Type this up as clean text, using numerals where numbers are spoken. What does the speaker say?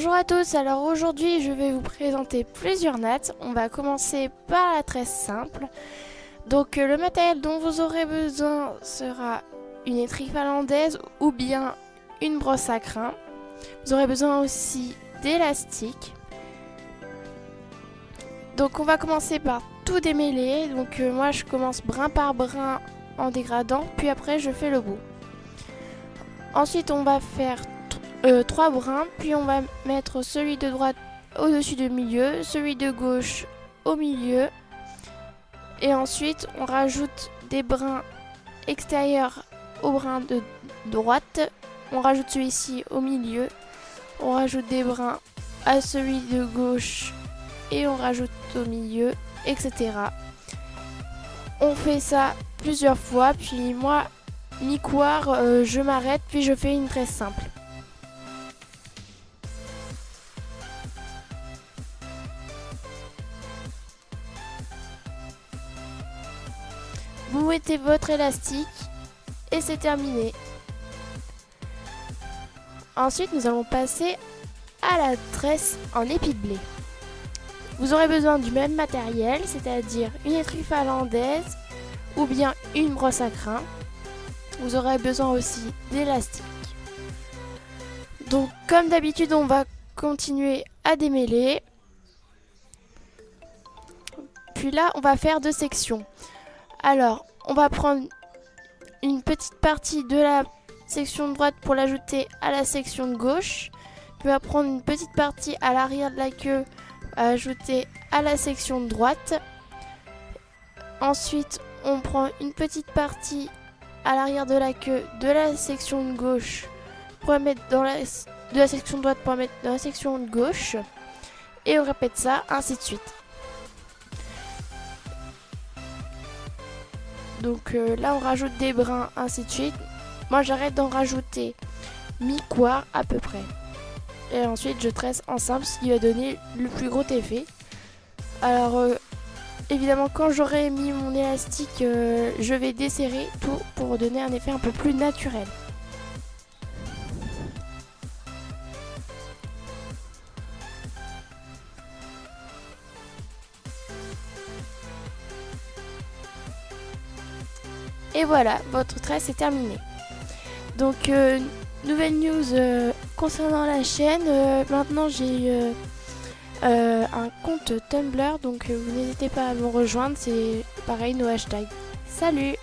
Bonjour à tous, alors aujourd'hui je vais vous présenter plusieurs nattes. On va commencer par la tresse simple. Donc le matériel dont vous aurez besoin sera une étrique finlandaise ou bien une brosse à crin. Vous aurez besoin aussi d'élastiques. Donc on va commencer par tout démêler. Donc moi je commence brin par brin en dégradant, puis après je fais le bout. Ensuite on va faire 3 brins, puis on va mettre celui de droite au-dessus du milieu, celui de gauche au milieu, et ensuite on rajoute des brins extérieurs au brin de droite, on rajoute celui-ci au milieu, on rajoute des brins à celui de gauche et on rajoute au milieu, etc. On fait ça plusieurs fois, puis moi, mi-coire, je m'arrête, puis je fais une tresse simple. Vous mettez votre élastique et c'est terminé. Ensuite, nous allons passer à la tresse en épi de blé. Vous aurez besoin du même matériel, c'est-à-dire une étrique finlandaise ou bien une brosse à crin. Vous aurez besoin aussi d'élastique. Donc, comme d'habitude, on va continuer à démêler. Puis là, on va faire 2 sections. Alors, on va prendre une petite partie de la section de droite pour l'ajouter à la section de gauche. Puis on va prendre une petite partie à l'arrière de la queue à ajouter à la section de droite. Ensuite, on prend une petite partie à l'arrière de la queue de la section de gauche pour la mettre dans de la section de droite pour la mettre dans la section de gauche. Et on répète ça, ainsi de suite. Donc là on rajoute des brins, ainsi de suite. Moi j'arrête d'en rajouter mi-coire à peu près. Et ensuite je tresse en simple, ce qui va donner le plus gros effet. Alors évidemment quand j'aurai mis mon élastique, je vais desserrer tout pour donner un effet un peu plus naturel. Et voilà, votre tresse est terminée. Donc, nouvelle news concernant la chaîne. Maintenant, j'ai un compte Tumblr, donc vous n'hésitez pas à me rejoindre. C'est pareil, nos hashtags. Salut!